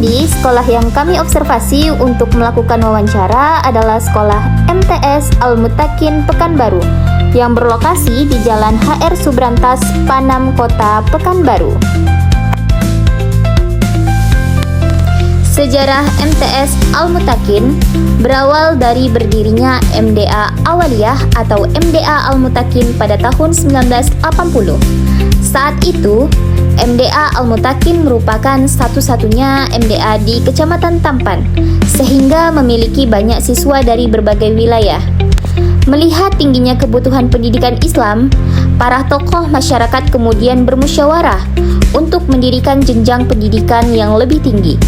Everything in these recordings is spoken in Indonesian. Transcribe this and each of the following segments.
Jadi, sekolah yang kami observasi untuk melakukan wawancara adalah sekolah MTS Al-Mutakin Pekanbaru yang berlokasi di Jalan HR Subrantas, Panam, Kota Pekanbaru. Sejarah MTS Al-Mutakin berawal dari berdirinya MDA Awaliyah atau MDA Al-Mutakin pada tahun 1980. Saat itu, MDA Al-Mutakin merupakan satu-satunya MDA di Kecamatan Tampan, sehingga memiliki banyak siswa dari berbagai wilayah. Melihat tingginya kebutuhan pendidikan Islam, para tokoh masyarakat kemudian bermusyawarah untuk mendirikan jenjang pendidikan yang lebih tinggi.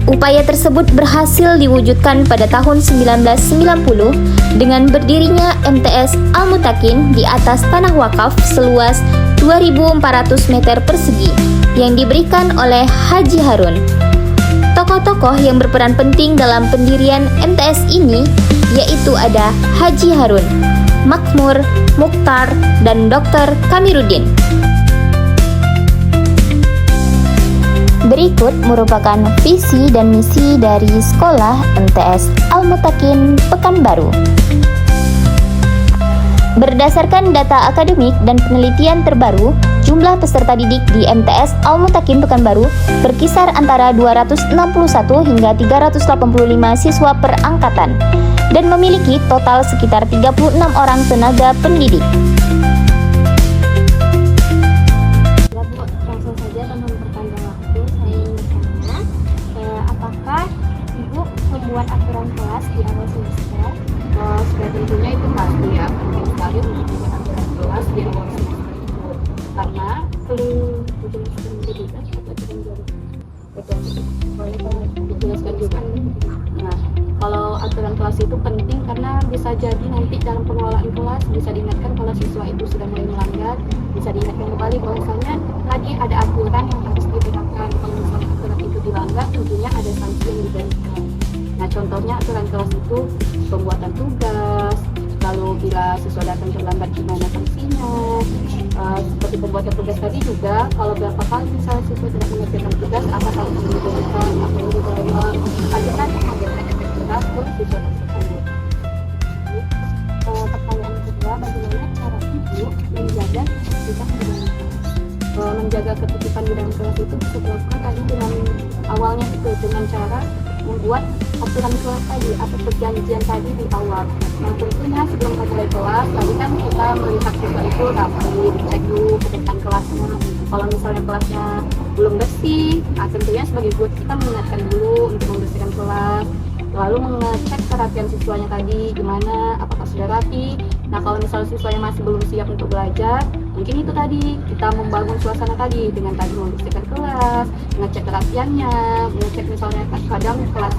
Upaya tersebut berhasil diwujudkan pada tahun 1990 dengan berdirinya MTS Al-Mutakin di atas tanah wakaf seluas 2.400 meter persegi yang diberikan oleh Haji Harun. Tokoh-tokoh yang berperan penting dalam pendirian MTS ini yaitu ada Haji Harun, Makmur, Mukhtar, dan Dr. Kamiruddin. Berikut merupakan visi dan misi dari sekolah MTS Al-Mutakin Pekanbaru. Berdasarkan data akademik dan penelitian terbaru, jumlah peserta didik di MTS Al-Mutakin Pekanbaru berkisar antara 261 hingga 385 siswa per angkatan dan memiliki total sekitar 36 orang tenaga pendidik. Membuat aturan kelas di awal semester, sudah tentunya itu pasti ya, penting sekali untuk membuat aturan kelas di awal semester itu, karena dijelaskan juga. Nah, kalau aturan kelas itu penting karena bisa jadi nanti dalam pengelolaan kelas bisa diingatkan kalau siswa itu sudah mulai melanggar, bisa diingatkan kembali bahwasanya tadi ada aturan yang harus diterapkan. Kalau misalnya aturan itu dilanggar, tentunya ada sanksi yang diberikan. Nah, contohnya aturan kelas itu pembuatan tugas, lalu bila siswa datang terlambat gimana sanksinya, seperti pembuatan tugas tadi juga, kalau berapa kali misalnya siswa tidak mengerjakan tugas, apa sanksi yang diberikan, apa yang diberikan, ajaran tugas ke siswa tersebut. Pertanyaan kedua, bagaimana cara ibu menjaga menjaga ketertiban di dalam kelas itu bisa dilakukan tadi dengan awalnya itu dengan cara membuat aturan kelas tadi atau perjanjian tadi di awal. Nah, tentunya sebelum mulai kelas, tadi kan kita melihat siswa itu rapi, cek dulu ke depan kelasnya. Kalau misalnya kelasnya belum bersih, tentunya sebagai guru kita mengingatkan dulu untuk membersihkan kelas. Lalu mengecek kerapian siswanya tadi gimana, apakah sudah rapi. Nah, kalau misalnya siswanya masih belum siap untuk belajar, mungkin itu tadi kita membangun suasana tadi dengan tadi membersihkan kelas, ngecek kerapiannya, ngecek misalnya kadang kelas,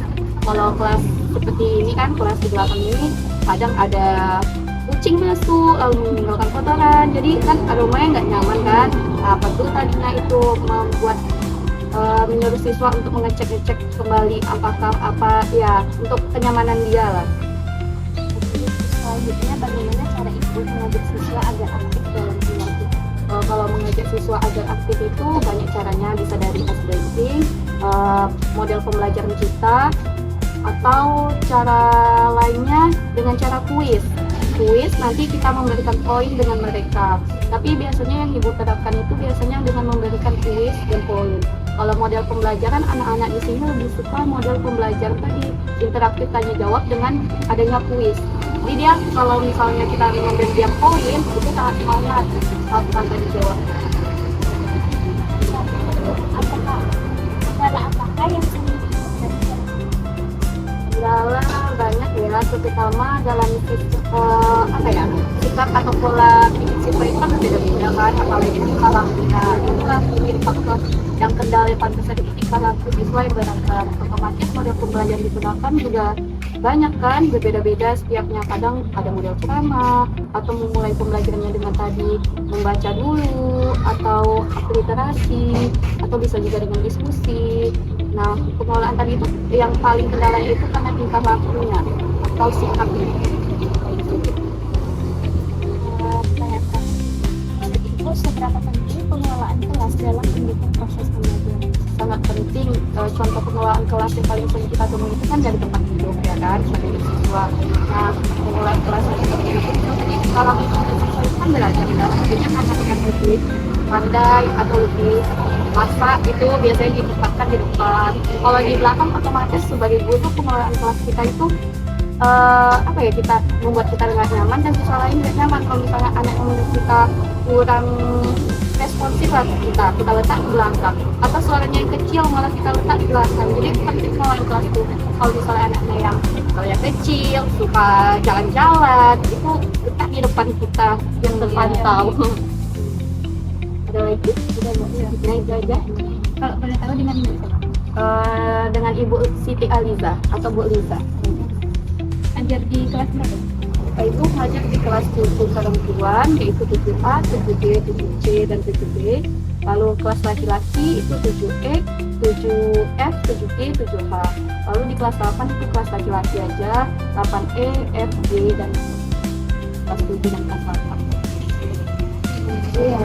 kalau kelas seperti ini kan kelas di belakang ini kadang ada kucing masuk lalu meninggalkan kotoran, jadi kan aromanya nggak nyaman kan. Nah, betul tadinya itu membuat menyuruh siswa untuk mengecek kembali apakah apa ya untuk kenyamanan dia lah. Selanjutnya bagaimana cara ibu mengajak siswa agar aktif dalam belajar? Kalau mengajak siswa agar aktif itu banyak caranya, bisa dari S-Dating, model pembelajaran kita, atau cara lainnya dengan cara kuis. Kuis nanti kita memberikan poin dengan mereka, tapi biasanya yang ibu terapkan itu biasanya dengan memberikan kuis dan poin. Kalau model pembelajaran anak-anak di sini lebih suka model pembelajaran tadi interaktif tanya jawab dengan adanya kuis. Jadi dia kalau misalnya kita memberi dia poin itu sangat semangat saat tanya jawab. Apakah yang Kendala banyak ya, terutama dalam sikap atau pola siswa itu kan berbeda-beda kan, apalagi kalau itulah menjadi faktor yang kendala yang paling besar itu kalau siswa yang beragam. Otomatis model pembelajaran digunakan juga banyak kan, berbeda-beda setiapnya. Kadang ada model ceramah atau memulai pembelajarannya dengan tadi membaca dulu atau literasi, atau bisa juga dengan diskusi. Nah, pengelolaan tadi itu yang paling kendalanya itu karena tingkah lakunya atau sikapnya. Itu seberapa penting pengelolaan kelas dalam mendukung proses pembelajaran? sangat penting. Contoh pengelolaan kelas yang paling sering kita temui itu kan dari tempat hidup ya kan, sebagai siswa. Nah, pengelolaan kelas yang seperti itu kalau siswa itu kan belajar maksudnya karena yang lebih pandai atau lebih masak itu biasanya ditempatkan di depan. Kalau di belakang otomatis sebagai guru pengelolaan kelas kita itu apa ya, kita membuat kita nggak nyaman dan siswa lain nggak nyaman. Kalau misalnya anak yang menurut kita kurang responsif lah, kita letak di belakang, atau suaranya yang kecil malah kita letak di belakang. Jadi penting pengelolaan kelas itu. Kalau misalnya anaknya yang kecil suka jalan-jalan itu letak di depan kita yang terpantau. Ada lagi? Nah itu aja. Kalau boleh tahu dengan ibu? Dengan Ibu Siti Aliza atau Bu Liza. Ajar di kelas berapa? Itu ngajar di kelas 7 perempuan, yaitu 7A, 7B, 7C, dan 7D. Lalu kelas laki-laki itu 7E, 7F, 7G, 7H. Lalu di kelas 8 itu kelas laki-laki aja, 8E, F, G, dan kelas 7 dan kelas 8. Itu yang